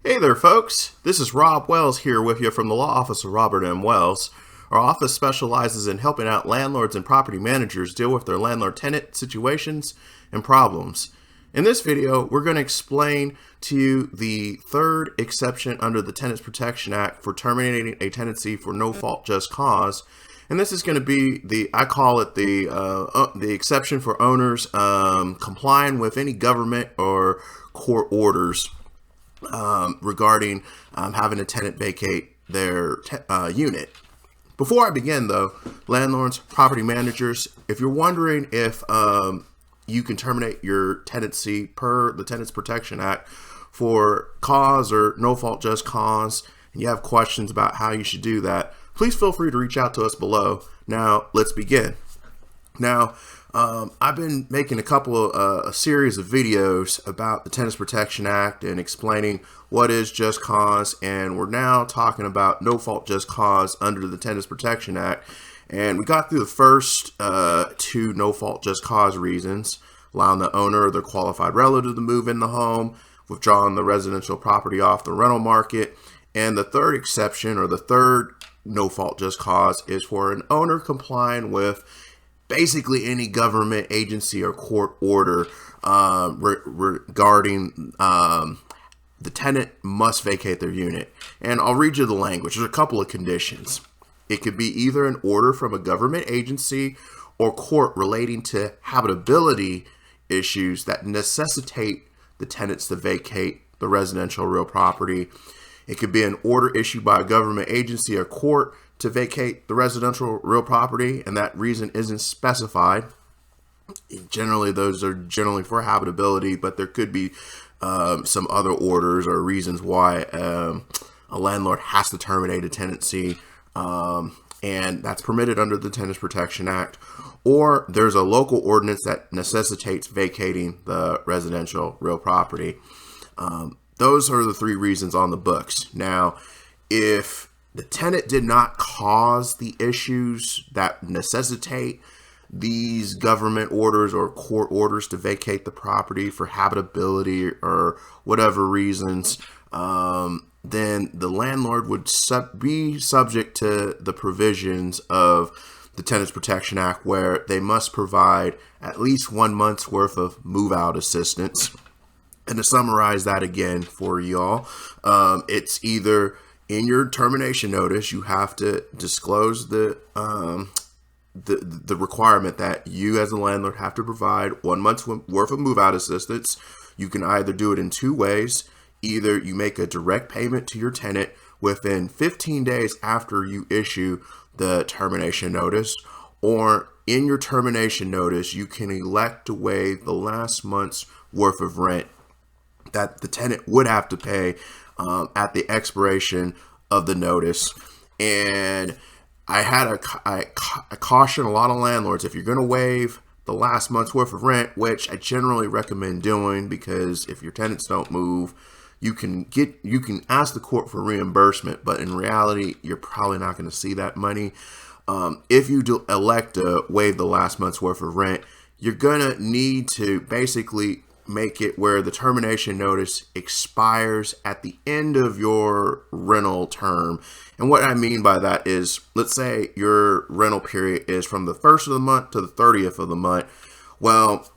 Hey there, folks. This is Rob Wells here with you from the Law Office of Robert M. Wells. Our office specializes in helping out landlords and property managers deal with their landlord-tenant situations and problems. In this video, we're going to explain to you the third exception under the Tenants Protection Act for terminating a tenancy for no fault, just cause. And this is going to be I call it the exception for owners complying with any government or court orders regarding having a tenant vacate their unit. Before I begin, though, landlords, property managers, if you're wondering if you can terminate your tenancy per the Tenants Protection Act for cause or no fault, just cause, and you have questions about how you should do that, please feel free to reach out to us below. Now, let's begin. Now, I've been making a series of videos about the Tenants Protection Act and explaining what is just cause, and we're now talking about no fault, just cause under the Tenants Protection Act. And we got through the first two no fault, just cause reasons: allowing the owner or their qualified relative to move in the home, withdrawing the residential property off the rental market. And the third exception, or the third no fault, just cause, is for an owner complying with basically any government agency or court order regarding the tenant must vacate their unit. And I'll read you the language. There's a couple of conditions. It could be either an order from a government agency or court relating to habitability issues that necessitate the tenants to vacate the residential real property. It could be an order issued by a government agency or court to vacate the residential real property, and that reason isn't specified. Generally, those are generally for habitability, but there could be some other orders or reasons why a landlord has to terminate a tenancy, and that's permitted under the Tenants Protection Act. Or there's a local ordinance that necessitates vacating the residential real property. Those are the three reasons on the books. Now, if the tenant did not cause the issues that necessitate these government orders or court orders to vacate the property for habitability or whatever reasons, then the landlord would be subject to the provisions of the Tenants Protection Act, where they must provide at least 1 month's worth of move-out assistance. And to summarize that again for y'all, it's either in your termination notice, you have to disclose the requirement that you as a landlord have to provide 1 month's worth of move-out assistance. You can either do it in two ways. Either you make a direct payment to your tenant within 15 days after you issue the termination notice, or in your termination notice, you can elect to waive the last month's worth of rent that the tenant would have to pay at the expiration of the notice. And I caution a lot of landlords, if you're going to waive the last month's worth of rent, which I generally recommend doing, because if your tenants don't move, you can ask the court for reimbursement, but in reality, you're probably not going to see that money. If you do elect to waive the last month's worth of rent, you're going to need to basically make it where the termination notice expires at the end of your rental term. And what I mean by that is, let's say your rental period is from the 1st of the month to the 30th of the month. Well,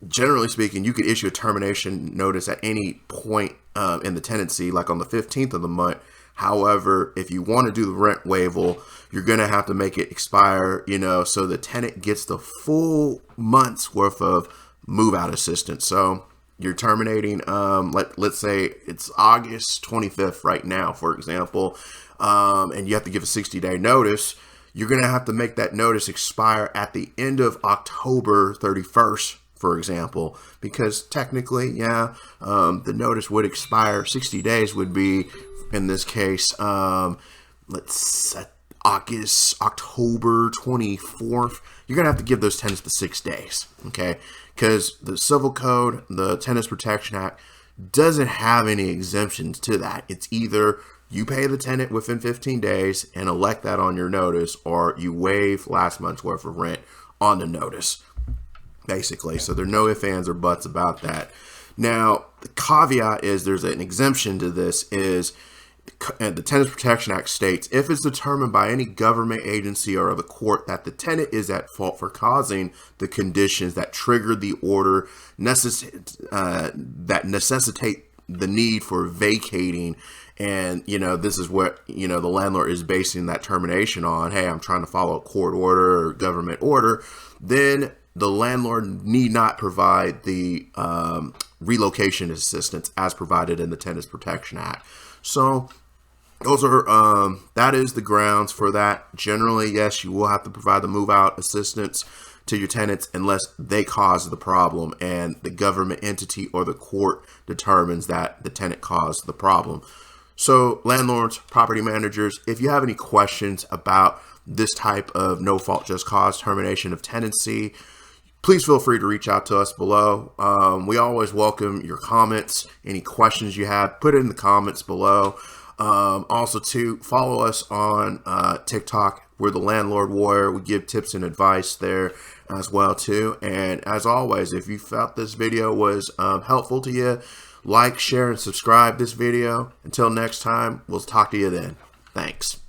generally speaking, you could issue a termination notice at any point in the tenancy, like on the 15th of the month. However, if you want to do the rent waiver, you're going to have to make it expire, so the tenant gets the full month's worth of move-out assistance. So you're terminating, let's say it's August 25th right now, for example, and you have to give a 60-day notice. You're going to have to make that notice expire at the end of October 31st, for example, because technically, the notice would expire. 60 days would be, in this case, let's set October 24th. You're going to have to give those tenants the 6 days, okay? Because the Civil Code, the Tenants Protection Act, doesn't have any exemptions to that. It's either you pay the tenant within 15 days and elect that on your notice, or you waive last month's worth of rent on the notice, basically. So there are no ifs, ands, or buts about that. Now, The caveat is there's an exemption to this is the Tenants Protection Act states, if it's determined by any government agency or the court that the tenant is at fault for causing the conditions that trigger the order that necessitate the need for vacating, and this is what the landlord is basing that termination on. Hey, I'm trying to follow a court order or government order. Then the landlord need not provide the relocation assistance as provided in the Tenants Protection Act. So those are that is the grounds for that. Generally, yes, you will have to provide the move out assistance to your tenants unless they cause the problem and the government entity or the court determines that the tenant caused the problem. So landlords, property managers, if you have any questions about this type of no fault just cause termination of tenancy, please feel free to reach out to us below. We always welcome your comments. Any questions you have, put it in the comments below. Also, to follow us on TikTok. We're the Landlord Warrior. We give tips and advice there as well too. And as always, if you felt this video was helpful to you, like, share, and subscribe this video. Until next time, we'll talk to you then. Thanks.